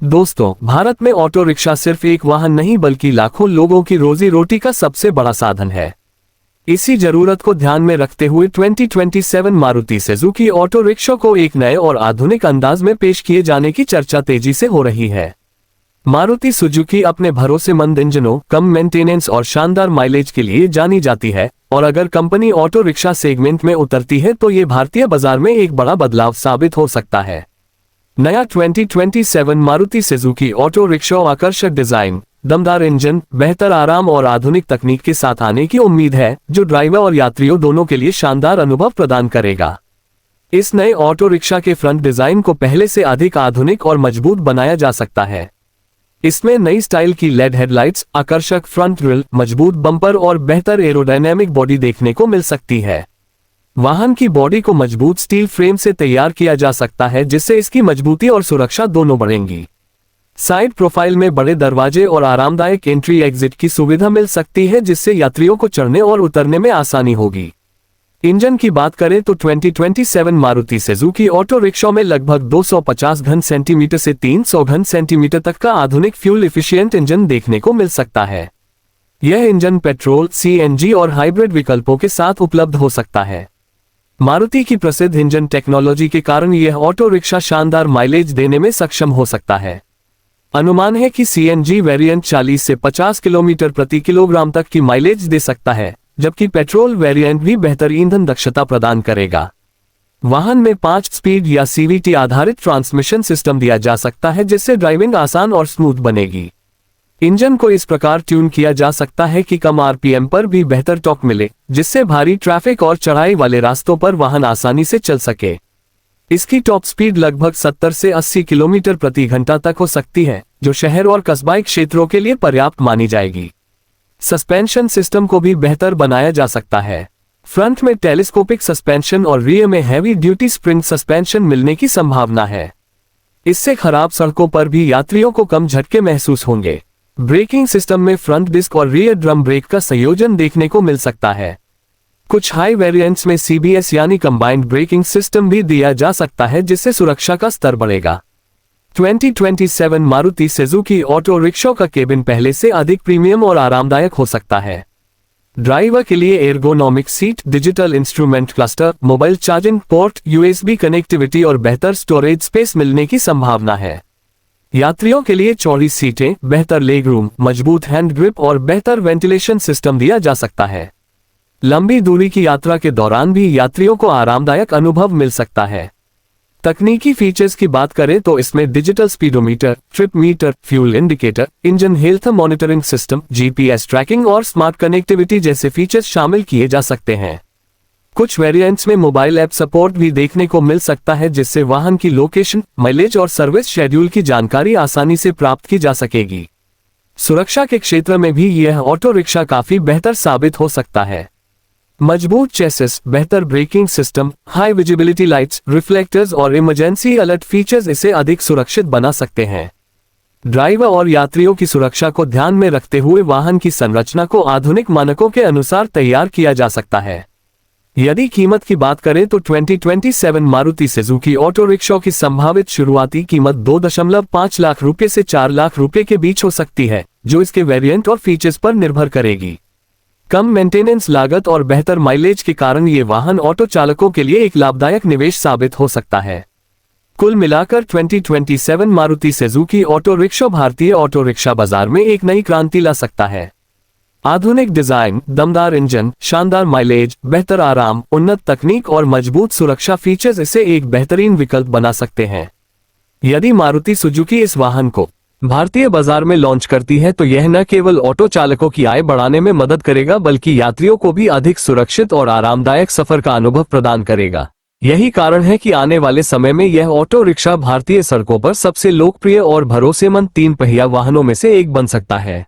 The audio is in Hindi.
दोस्तों, भारत में ऑटो रिक्शा सिर्फ एक वाहन नहीं बल्कि लाखों लोगों की रोजी रोटी का सबसे बड़ा साधन है। इसी जरूरत को ध्यान में रखते हुए 2027 मारुति सुजुकी ऑटो रिक्शा को एक नए और आधुनिक अंदाज में पेश किए जाने की चर्चा तेजी से हो रही है। मारुति सुजुकी अपने भरोसेमंद इंजनों, कम मेंटेनेंस और शानदार माइलेज के लिए जानी जाती है, और अगर कंपनी ऑटो रिक्शा सेगमेंट में उतरती है तो ये भारतीय बाजार में एक बड़ा बदलाव साबित हो सकता है। नया 2027 मारुति सुजुकी ऑटो रिक्शा आकर्षक डिजाइन, दमदार इंजन, बेहतर आराम और आधुनिक तकनीक के साथ आने की उम्मीद है, जो ड्राइवर और यात्रियों दोनों के लिए शानदार अनुभव प्रदान करेगा। इस नए ऑटो रिक्शा के फ्रंट डिजाइन को पहले से अधिक आधुनिक और मजबूत बनाया जा सकता है। इसमें नई स्टाइल की लेड हेडलाइट्स, आकर्षक फ्रंट ग्रिल, मजबूत बम्पर और बेहतर एरोडायनेमिक बॉडी देखने को मिल सकती है। वाहन की बॉडी को मजबूत स्टील फ्रेम से तैयार किया जा सकता है, जिससे इसकी मजबूती और सुरक्षा दोनों बढ़ेंगी। साइड प्रोफाइल में बड़े दरवाजे और आरामदायक एंट्री एग्जिट की सुविधा मिल सकती है, जिससे यात्रियों को चढ़ने और उतरने में आसानी होगी। इंजन की बात करें तो 2027 मारुति सुजुकी ऑटो रिक्शा में लगभग 250 घन सेंटीमीटर से 300 घन सेंटीमीटर तक का आधुनिक फ्यूल इफिशिएंट इंजन देखने को मिल सकता है। यह इंजन पेट्रोल, सीएनजी और हाइब्रिड विकल्पों के साथ उपलब्ध हो सकता है। मारुति की प्रसिद्ध इंजन टेक्नोलॉजी के कारण यह ऑटो रिक्शा शानदार माइलेज देने में सक्षम हो सकता है। अनुमान है कि सीएनजी वेरिएंट 40 से 50 किलोमीटर प्रति किलोग्राम तक की माइलेज दे सकता है, जबकि पेट्रोल वेरिएंट भी बेहतर ईंधन दक्षता प्रदान करेगा। वाहन में 5 स्पीड या सीवीटी आधारित ट्रांसमिशन सिस्टम दिया जा सकता है, जिससे ड्राइविंग आसान और स्मूथ बनेगी। इंजन को इस प्रकार ट्यून किया जा सकता है कि कम आरपीएम पर भी बेहतर टॉर्क मिले, जिससे भारी ट्रैफिक और चढ़ाई वाले रास्तों पर वाहन आसानी से चल सके। इसकी टॉप स्पीड लगभग 70 से 80 किलोमीटर प्रति घंटा तक हो सकती है, जो शहर और कस्बाई क्षेत्रों के लिए पर्याप्त मानी जाएगी। सस्पेंशन सिस्टम को भी बेहतर बनाया जा सकता है। फ्रंट में टेलीस्कोपिक सस्पेंशन और रियर में हैवी ड्यूटी स्प्रिंग सस्पेंशन मिलने की संभावना है। इससे खराब सड़कों पर भी यात्रियों को कम झटके महसूस होंगे। ब्रेकिंग सिस्टम में फ्रंट डिस्क और रियर ड्रम ब्रेक का संयोजन देखने को मिल सकता है। कुछ हाई वेरिएंट्स में सीबीएस यानी कंबाइंड ब्रेकिंग सिस्टम भी दिया जा सकता है, जिससे सुरक्षा का स्तर बढ़ेगा। 2027 मारुति सुजुकी ऑटो रिक्शा का केबिन पहले से अधिक प्रीमियम और आरामदायक हो सकता है। ड्राइवर के लिए ergonomic seat, digital instrument cluster, mobile charging port, USB connectivity और बेहतर स्टोरेज स्पेस मिलने की संभावना है। यात्रियों के लिए चौड़ी सीटें, बेहतर लेग रूम, मजबूत हैंड ग्रिप और बेहतर वेंटिलेशन सिस्टम दिया जा सकता है। लंबी दूरी की यात्रा के दौरान भी यात्रियों को आरामदायक अनुभव मिल सकता है। तकनीकी फीचर्स की बात करें तो इसमें digital speedometer, trip meter, fuel indicator, engine health monitoring system, GPS tracking और स्मार्ट कनेक्टिविटी जैसे फीचर्स शामिल किए जा सकते हैं। कुछ वेरिएंट्स में मोबाइल ऐप सपोर्ट भी देखने को मिल सकता है, जिससे वाहन की लोकेशन, माइलेज और सर्विस शेड्यूल की जानकारी आसानी से प्राप्त की जा सकेगी। सुरक्षा के क्षेत्र में भी यह ऑटो रिक्शा काफी बेहतर साबित हो सकता है। मजबूत चेसिस, बेहतर braking system, high visibility lights, reflectors और इमरजेंसी अलर्ट फीचर्स इसे अधिक सुरक्षित बना सकते हैं। ड्राइवर और यात्रियों की सुरक्षा को ध्यान में रखते हुए वाहन की संरचना को आधुनिक मानकों के अनुसार तैयार किया जा सकता है। यदि कीमत की बात करें तो 2027 मारुति सुजुकी ऑटो रिक्शा की संभावित शुरुआती कीमत 2.5 लाख रुपए से 4 लाख रुपए के बीच हो सकती है, जो इसके वेरिएंट और फीचर्स पर निर्भर करेगी। कम मेंटेनेंस लागत और बेहतर माइलेज के कारण ये वाहन ऑटो चालकों के लिए एक लाभदायक निवेश साबित हो सकता है। कुल मिलाकर 2027 मारुति सुजुकी ऑटो रिक्शा भारतीय ऑटो रिक्शा बाजार में एक नई क्रांति ला सकता है। आधुनिक डिजाइन, दमदार इंजन, शानदार माइलेज, बेहतर आराम, उन्नत तकनीक और मजबूत सुरक्षा फीचर्स इसे एक बेहतरीन विकल्प बना सकते हैं। यदि मारुति सुजुकी इस वाहन को भारतीय बाजार में लॉन्च करती है तो यह न केवल ऑटो चालकों की आय बढ़ाने में मदद करेगा, बल्कि यात्रियों को भी अधिक सुरक्षित और आरामदायक सफर का अनुभव प्रदान करेगा। यही कारण है कि आने वाले समय में यह ऑटो रिक्शा भारतीय सड़कों पर सबसे लोकप्रिय और भरोसेमंद 3 पहिया वाहनों में से एक बन सकता है।